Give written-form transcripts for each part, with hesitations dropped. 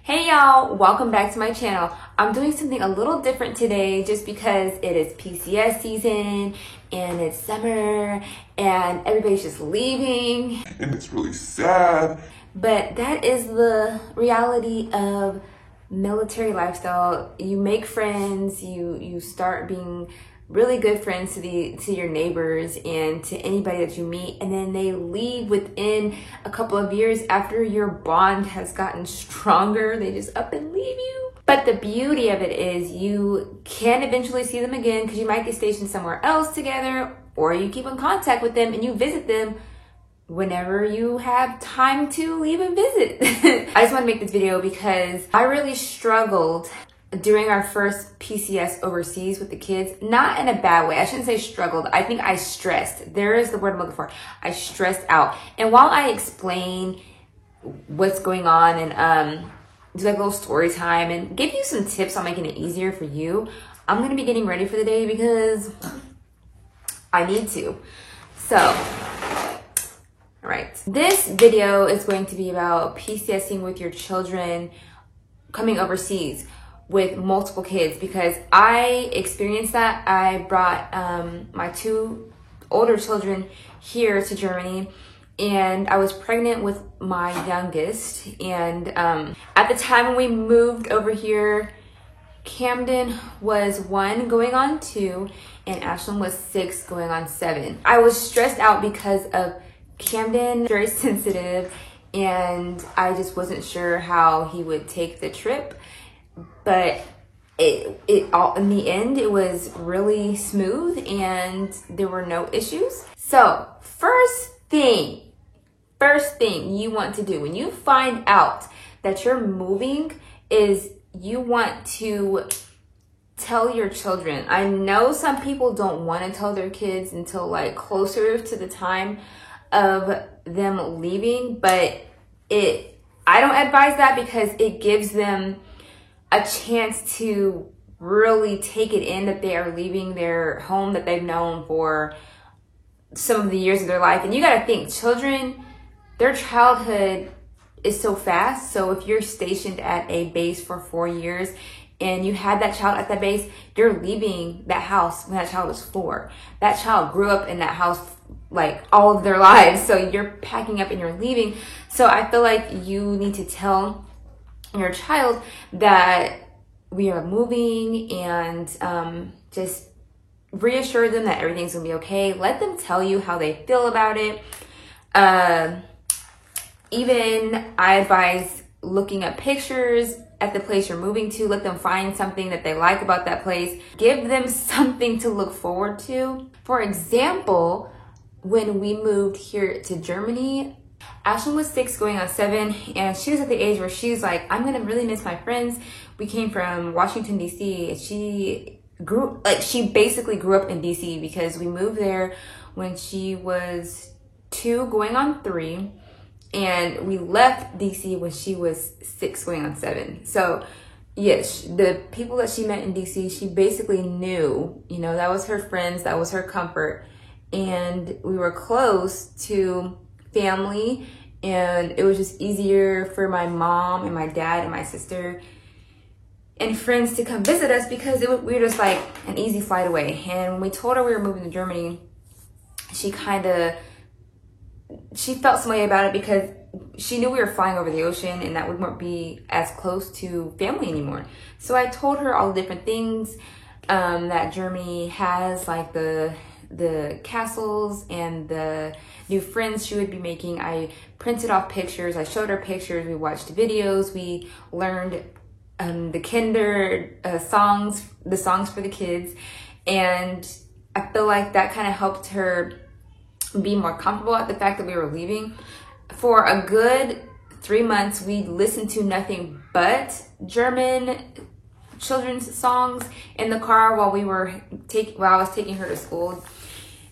Hey y'all, welcome back to my channel. I'm doing something a little different today just because it is PCS season and it's summer and everybody's just leaving. And it's really sad. But that is the reality of military lifestyle. You make friends, you start being really good friends to your neighbors and to anybody that you meet, and then they leave within a couple of years after your bond has gotten stronger. They just up and leave you. But the beauty of it is you can eventually see them again because you might get stationed somewhere else together, or you keep in contact with them and you visit them whenever you have time to leave and visit. I just want to make this video because I really struggled during our first PCS overseas with the kids. Not in a bad way. I shouldn't say struggled. I think I stressed. There is the word I'm looking for. I stressed out. And while I explain what's going on and do like a little story time and give you some tips on making it easier for you, I'm going to be getting ready for the day because I need to. So, all right. This video is going to be about PCSing with your children coming overseas with multiple kids, because I experienced that. I brought my two older children here to Germany, and I was pregnant with my youngest. And at the time when we moved over here, Camden was 1 going on 2, and Ashlyn was 6 going on 7. I was stressed out because of Camden, very sensitive, and I just wasn't sure how he would take the trip. But it all in the end, it was really smooth and there were no issues. So first thing you want to do when you find out that you're moving is you want to tell your children. I know some people don't want to tell their kids until like closer to the time of them leaving, but I don't advise that because it gives them a chance to really take it in that they are leaving their home that they've known for some of the years of their life. And you got to think, children, their childhood is so fast. So if you're stationed at a base for 4 years and you had that child at that base, you're leaving that house when that child was 4. That child grew up in that house like all of their lives. So you're packing up and you're leaving. So I feel like you need to tell your child that we are moving, and just reassure them that everything's gonna be okay. Let them tell you how they feel about it. Even I advise looking at pictures at the place you're moving to. Let them find something that they like about that place. Give them something to look forward to. For example, when we moved here to Germany, Ashlyn was 6 going on 7, and she was at the age where she's like, I'm gonna really miss my friends. We came from Washington, D.C. She basically grew up in D.C. because we moved there when she was 2 going on 3, and we left D.C. when she was 6 going on 7. So yes, the people that she met in D.C., she basically knew, that was her friends, that was her comfort, and we were close to family, and it was just easier for my mom and my dad and my sister and friends to come visit us because we were just like an easy flight away. And when we told her we were moving to Germany, she felt some way about it because she knew we were flying over the ocean and that we wouldn't be as close to family anymore. So I told her all the different things that Germany has, like the castles and the new friends she would be making. I printed off pictures. I showed her pictures. We watched videos. We learned the Kinder songs, the songs for the kids. And I feel like that kind of helped her be more comfortable at the fact that we were leaving. For a good 3 months, we listened to nothing but German children's songs in the car while I was taking her to school.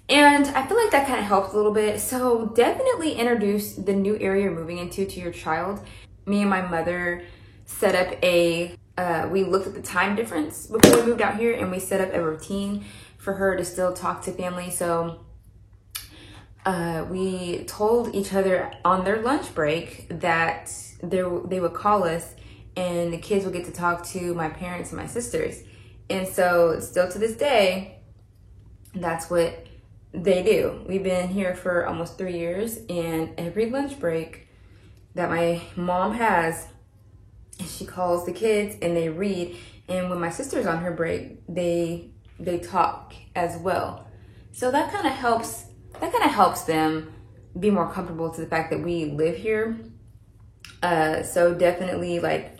And I feel like that kind of helped a little bit. So definitely introduce the new area you're moving into to your child. Me and my mother set up we looked at the time difference before we moved out here, and we set up a routine for her to still talk to family. So we told each other on their lunch break that they would call us and the kids will get to talk to my parents and my sisters. And so still to this day, that's what they do. We've been here for almost 3 years, and every lunch break that my mom has, she calls the kids and they read. And when my sister's on her break, they talk as well. So that kind of helps them be more comfortable to the fact that we live here. So definitely, like,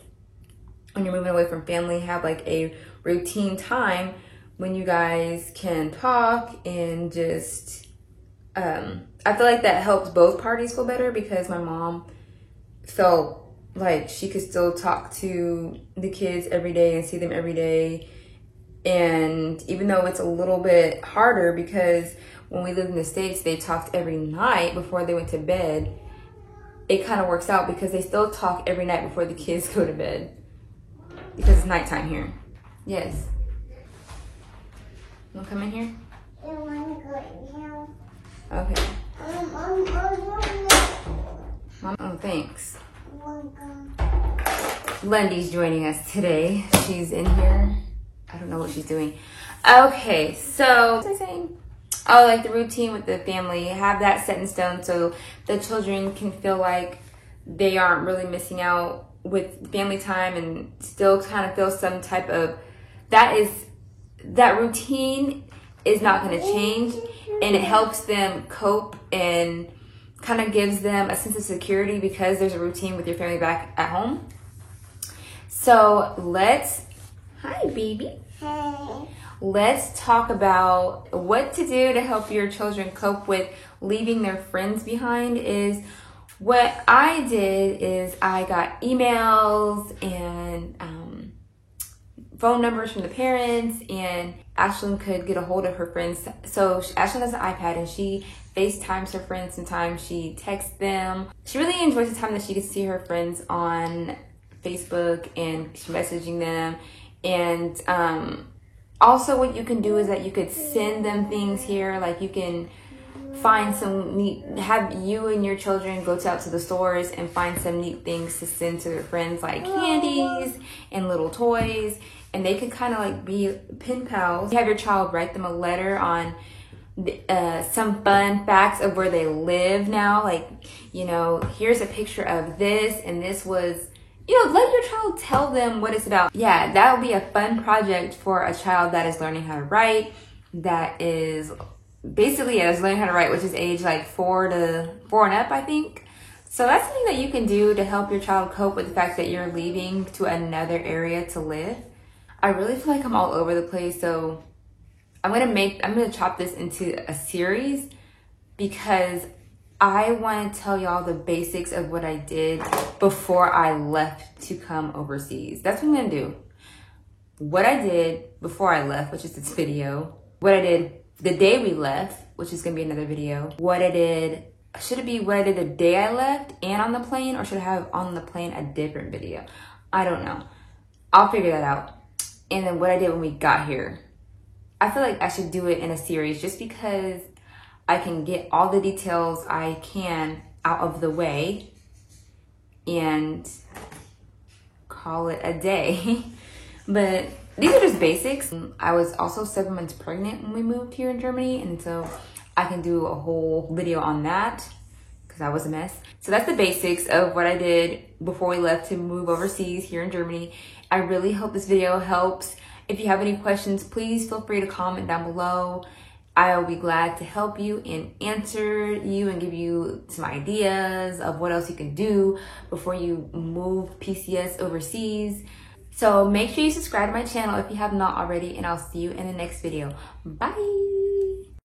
when you're moving away from family, have like a routine time when you guys can talk and just, I feel like that helps both parties feel better, because my mom felt like she could still talk to the kids every day and see them every day. And even though it's a little bit harder, because when we lived in the States, they talked every night before they went to bed, it kind of works out because they still talk every night before the kids go to bed, because it's nighttime here. Yes. You want to come in here? I want to go in here. Okay. Mom, oh, thanks. Lundy's joining us today. She's in here. I don't know what she's doing. Okay, so what was I saying? Oh, like the routine with the family. Have that set in stone so the children can feel like they aren't really missing out with family time, and still kind of feel some type of, that routine is not going to change, and it helps them cope and kind of gives them a sense of security because there's a routine with your family back at home. So hi baby. Hey. Let's talk about what to do to help your children cope with leaving their friends behind. Is what I did is I got emails and phone numbers from the parents, and Ashlyn could get a hold of her friends. So Ashlyn has an iPad and she FaceTimes her friends sometimes. She texts them. She really enjoys the time that she can see her friends on Facebook and she's messaging them. And also what you can do is that you could send them things here. Like you can find some neat, have you and your children go out to the stores and find some neat things to send to their friends, like candies and little toys. And they can kind of like be pen pals. You have your child write them a letter on some fun facts of where they live now. Like, you know, here's a picture of this, and this was, you know, let your child tell them what it's about. Yeah, that would be a fun project for a child that is learning how to write, that is basically is learning how to write, which is age like 4 and up, I think. So that's something that you can do to help your child cope with the fact that you're leaving to another area to live. I really feel like I'm all over the place, so I'm gonna chop this into a series because I want to tell y'all the basics of what I did before I left to come overseas. That's what I'm gonna do. What I did before I left, which is this video. What I did the day we left, which is gonna be another video. What I did, should it be what I did the day I left and on the plane, or should I have on the plane a different video? I don't know. I'll figure that out. And then what I did when we got here. I feel like I should do it in a series just because I can get all the details I can out of the way and call it a day. But these are just basics. I was also 7 months pregnant when we moved here in Germany, and so I can do a whole video on that because I was a mess. So that's the basics of what I did before we left to move overseas here in Germany. I really hope this video helps. If you have any questions, please feel free to comment down below. I'll be glad to help you and answer you and give you some ideas of what else you can do before you move PCS overseas. So make sure you subscribe to my channel if you have not already, and I'll see you in the next video. Bye.